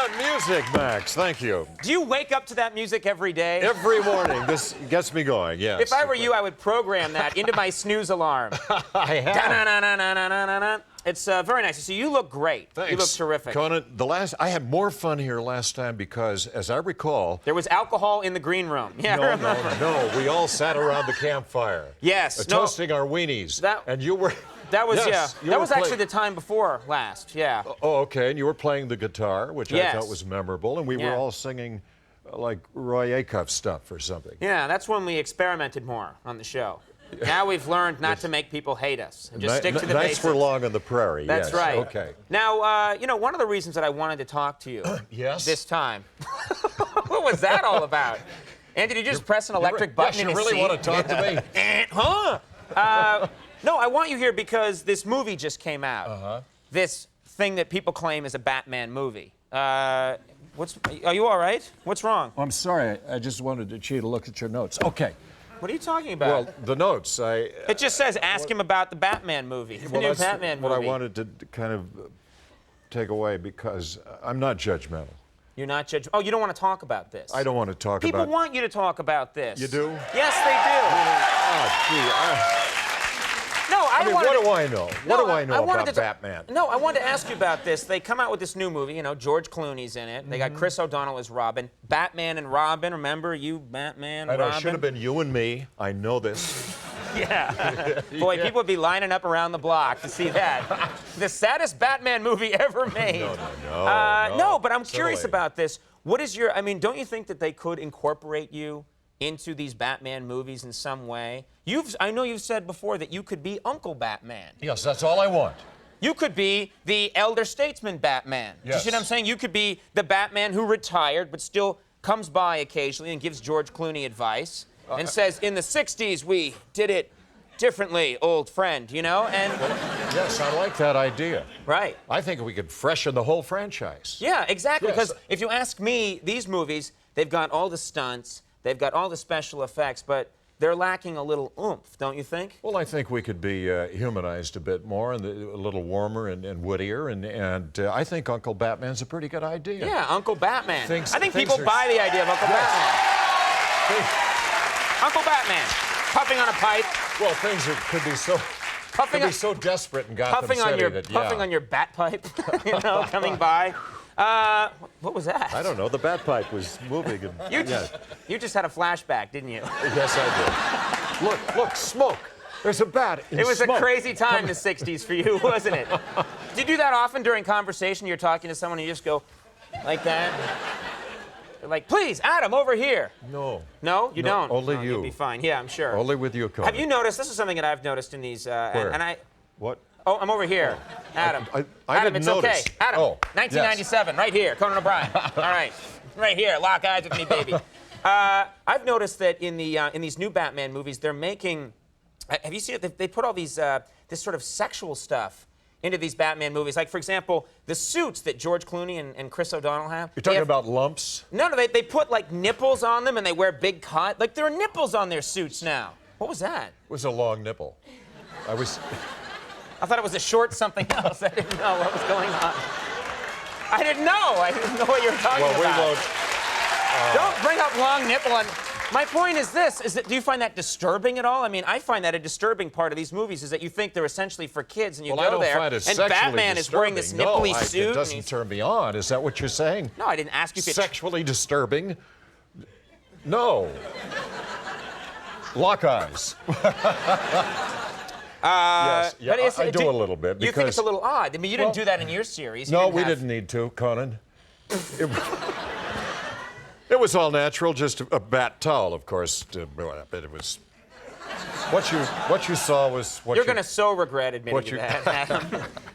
that music, Max. Thank you. Do you wake up to that music every day? Every morning. This gets me going, yes. If I were you, I would program that into my snooze alarm. I have. Da-na-na-na-na-na-na-na. It's very nice. So you look great. Thanks. You look terrific. Conan, I had more fun here last time because, as I recall... There was alcohol in the green room. Yeah, No. We all sat around the campfire. Yes. Toasting our weenies. And you were... That was, yes, yeah. That was actually the time before last, yeah. Oh, okay. And you were playing the guitar, which I thought was memorable. And we were all singing, like, Roy Acuff stuff or something. Yeah, that's when we experimented more on the show. Now we've learned not to make people hate us and just stick to the basics. Nights were long on the prairie. That's yes. right. Okay. Now, you know, one of the reasons that I wanted to talk to you this time. What was that all about? Andy, did you just press an electric button in his seat? You really want to talk to me? Huh? No, I want you here because this movie just came out. This thing that people claim is a Batman movie. Are you all right? What's wrong? Oh, I'm sorry. I just wanted to cheat a look at your notes. Okay. What are you talking about? Well, the notes, It just says, ask him about the Batman movie. The new Batman movie. What I wanted to kind of take away because I'm not judgmental. You're not judgmental? Oh, you don't want to talk about this? I don't want to talk about... People want you to talk about this. You do? Yes, they do. Oh, gee. No, I mean, what do I know? What do I know about Batman? No, I wanted to ask you about this. They come out with this new movie, you know, George Clooney's in it. They got Chris O'Donnell as Robin. Batman and Robin, remember? You, Batman, Robin. It should have been you and me. I know this. Yeah. Boy, people would be lining up around the block to see that. The saddest Batman movie ever made. No, but I'm curious about this. What is your, I mean, don't you think that they could incorporate you into these Batman movies in some way? I know you've said before that you could be Uncle Batman. Yes, that's all I want. You could be the elder statesman Batman. Yes. You see what I'm saying? You could be the Batman who retired but still comes by occasionally and gives George Clooney advice and says, in the 60s, we did it differently, old friend, you know? And yes, I like that idea. Right. I think we could freshen the whole franchise. Yeah, exactly. Yes. Because if you ask me, these movies, they've got all the stunts, they've got all the special effects, but they're lacking a little oomph, don't you think? Well, I think we could be humanized a bit more and a little warmer and wittier, and I think Uncle Batman's a pretty good idea. Yeah, Uncle Batman. I think people buy the idea of Uncle Batman. Uncle Batman, puffing on a pipe. Well, things could be so desperate in Gotham puffing City puffing on your bat pipe, you know, coming by. What was that? I don't know. The bat pipe was moving. And, you just had a flashback, didn't you? Yes, I did. Look, smoke. There's a bat in It was smoke. a crazy time, the 60s for you, wasn't it? Do you do that often during conversation? You're talking to someone and you just go like that? They're like, please, Adam, over here. No. No? You don't? Only you. You'll be fine. Yeah, I'm sure. Only with you, Conan. Have you noticed, this is something that I've noticed in these, Where? What? Oh, I'm over here. Adam. I Adam, didn't it's notice. okay. Adam, 1997, right here, Conan O'Brien. All right, right here, lock eyes with me, baby. I've noticed that in these new Batman movies, they're making, have you seen it? They put all these, this sort of sexual stuff into these Batman movies. Like, for example, the suits that George Clooney and Chris O'Donnell have. You're talking about lumps? No, they put, like, nipples on them, and they wear big cut. Like, there are nipples on their suits now. What was that? It was a long nipple. I thought it was a short something else. I didn't know what was going on. I didn't know what you were talking about. We won't. Don't bring up long nipple on... My point is this, do you find that disturbing at all? I mean, I find that a disturbing part of these movies is that you think they're essentially for kids, and you go there, and Batman is wearing this nipply suit. It doesn't turn me on. Is that what you're saying? No, I didn't ask you if it's... Sexually disturbing? No. Lock eyes. Yes, yeah, I do a little bit. You think it's a little odd? I mean, you didn't do that in your series. No, we didn't need to, Conan. It was all natural, just a bat towel, of course. But it was... What you saw was what You're going to so regret admitting to that,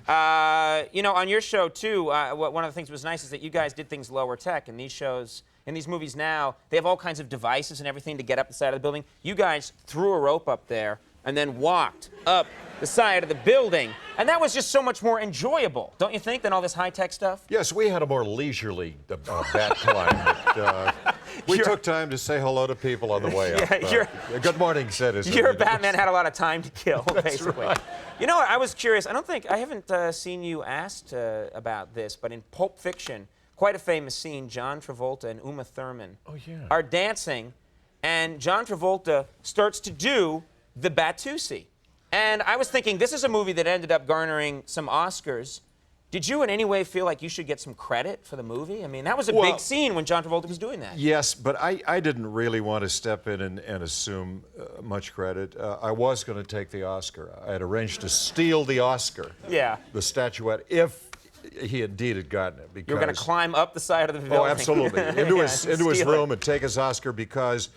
Adam. You know, on your show, too, one of the things that was nice is that you guys did things lower tech. In these shows, in these movies now, they have all kinds of devices and everything to get up the side of the building. You guys threw a rope up there and then walked up the side of the building. And that was just so much more enjoyable, don't you think, than all this high-tech stuff? Yes, we had a more leisurely bat climb. We took time to say hello to people on the way up. Good morning, citizens. Your Batman had a lot of time to kill, basically. Right. You know what, I was curious. I haven't seen you asked about this, but in Pulp Fiction, quite a famous scene. John Travolta and Uma Thurman are dancing, and John Travolta starts to do the Batusi. And I was thinking, this is a movie that ended up garnering some Oscars. Did you in any way feel like you should get some credit for the movie? I mean, that was a big scene when John Travolta was doing that. Yes, but I didn't really want to step in and assume much credit. I was going to take the Oscar. I had arranged to steal the Oscar, the statuette, if he indeed had gotten it. Because you were going to climb up the side of the building. Oh, absolutely. Into his room and take his Oscar, because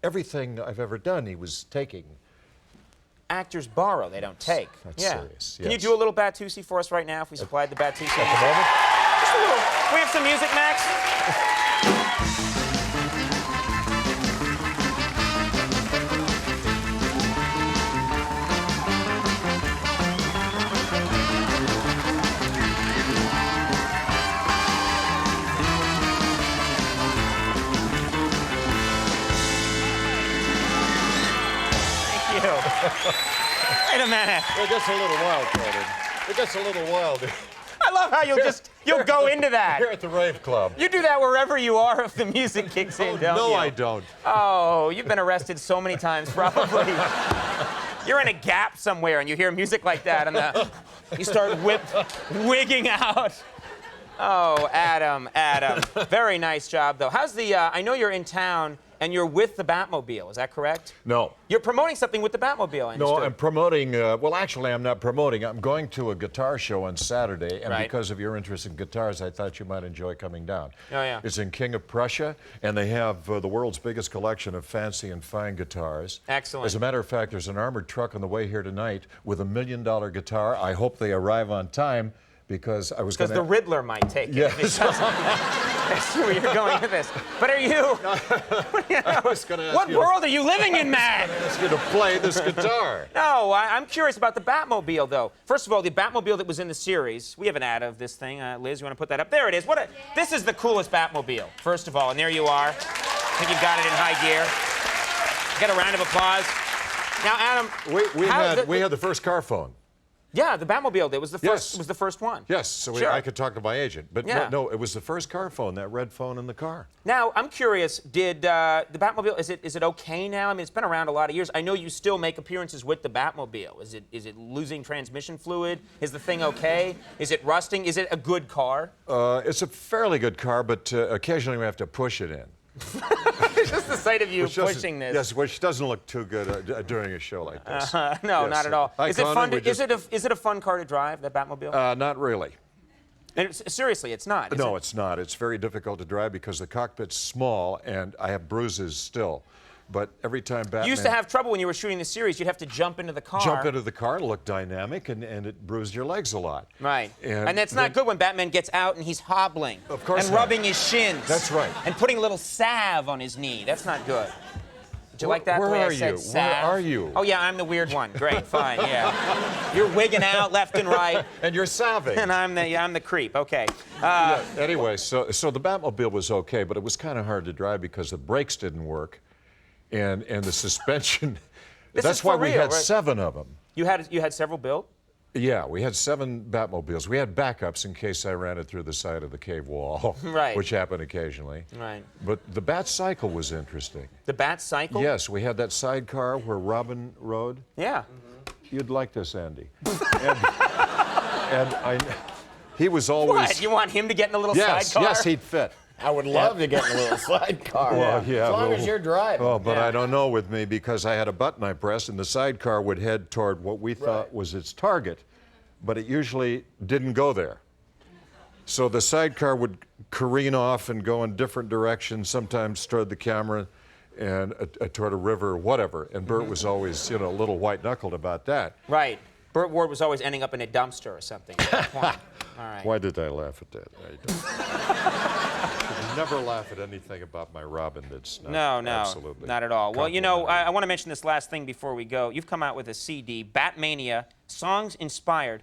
everything I've ever done, he was taking. Actors borrow, they don't take. That's serious. Can you do a little Batusi for us right now if we supplied the Batusi? At the moment? Just a little. We have some music, Max? Wait a minute. It gets a little wild, Conan. It gets a little wild. I love how you'll go into that. Here at the Rave Club. You do that wherever you are if the music kicks in, don't you? No, I don't. Oh, you've been arrested so many times, probably. You're in a Gap somewhere and you hear music like that and you start wigging out. Oh, Adam. Very nice job, though. How's the, I know you're in town and you're with the Batmobile, is that correct? No. You're promoting something with the Batmobile, I understood. No, I'm promoting, well, actually, I'm not promoting. I'm going to a guitar show on Saturday, and because of your interest in guitars, I thought you might enjoy coming down. Oh, yeah. It's in King of Prussia, and they have the world's biggest collection of fancy and fine guitars. Excellent. As a matter of fact, there's an armored truck on the way here tonight with $1 million guitar. I hope they arrive on time, because I was going to... Because the Riddler might take it. Yes. That's where you're going with this. But are you... I was going to ask what you... world are you living in, man? I was going to play this guitar. No, I'm curious about the Batmobile, though. First of all, the Batmobile that was in the series. We have an ad of this thing. Liz, you want to put that up? There it is. This is the coolest Batmobile, first of all. And there you are. I think you've got it in high gear. Get a round of applause. Now, Adam... We had the first car phone. Yeah, the Batmobile. It was the first. It was the first one. Yes, so I could talk to my agent. But no, it was the first car phone, that red phone in the car. Now, I'm curious. Did the Batmobile? Is it okay now? I mean, it's been around a lot of years. I know you still make appearances with the Batmobile. Is it losing transmission fluid? Is the thing okay? Is it rusting? Is it a good car? It's a fairly good car, but occasionally we have to push it in. It's just the sight of you pushing this. Yes, which doesn't look too good during a show like this. No, yes, not at all. Is it fun? Is it a fun car to drive, that Batmobile? Not really. And seriously, it's not. No, it's not. It's very difficult to drive because the cockpit's small, and I have bruises still. But every time Batman... You used to have trouble when you were shooting the series. You'd have to jump into the car. Jump into the car, look dynamic, and it bruised your legs a lot. Right. And that's not good when Batman gets out and he's hobbling. Of course and not. rubbing his shins. That's right. And putting a little salve on his knee. That's not good. Did you like that? Where the way are I said you? salve? Where are you? Oh, yeah, I'm the weird one. Great, fine, yeah. You're wigging out left and right. And you're salving. And I'm the creep, okay. Anyway, so the Batmobile was okay, but it was kind of hard to drive because the brakes didn't work. And the suspension, that's why we had 7 of them. You had several built? Yeah, we had 7 Batmobiles. We had backups in case I ran it through the side of the cave wall, which happened occasionally. Right. But the Bat Cycle was interesting. The Bat Cycle? Yes, we had that sidecar where Robin rode. Yeah. You'd like this, Andy. He was always... What? You want him to get in a little sidecar? Yes, he'd fit. I would love to get in a little sidecar. Well, yeah, as long as you're driving. Oh, but I don't know with me because I had a button I pressed and the sidecar would head toward what we thought was its target, but it usually didn't go there. So the sidecar would careen off and go in different directions, sometimes toward the camera and toward a river or whatever. And Burt was always, a little white-knuckled about that. Right. Burt Ward was always ending up in a dumpster or something. All right. Why did I laugh at that? I never laugh at anything about my Robin that's not absolutely not at all. Well, I want to mention this last thing before we go. You've come out with a CD, Batmania, songs inspired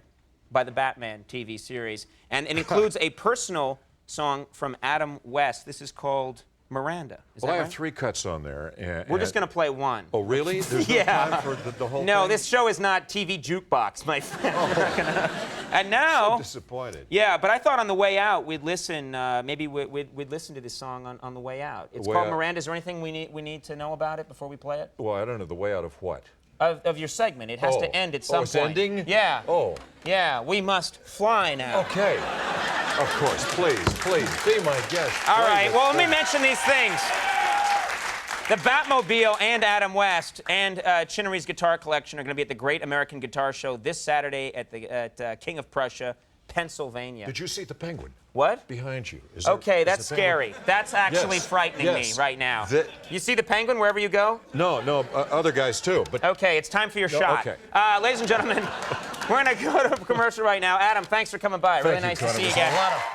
by the Batman TV series. And it includes a personal song from Adam West. This is called Miranda. Is that I right? have 3 cuts on there. We're just going to play one. Oh, really? There's no time for the whole thing? No, this show is not TV Jukebox, my friend. And now, So disappointed. yeah, but I thought on the way out we'd listen. Maybe we'd listen to this song on the way out. It's Way called Out. Miranda. Is there anything we need to know about it before we play it? Well, I don't know the way out of what. Of your segment, it has to end at some it's point. ending? Yeah. Oh. Yeah, we must fly now. Okay. Of course. Please, be my guest. All Play right. this Well, let me thing. mention these things. The Batmobile and Adam West and Chinnery's Guitar Collection are going to be at the Great American Guitar Show this Saturday at King of Prussia, Pennsylvania. Did you see the penguin? What? Behind you. Okay, is that's the penguin- scary. That's actually Yes, frightening yes. me right now. You see the penguin wherever you go? No, other guys too. But Okay, it's time for your shot. okay. Ladies and gentlemen, we're going to go to a commercial right now. Adam, thanks for coming by. Really Thank you, nice to Conan. see It you was a again. lot of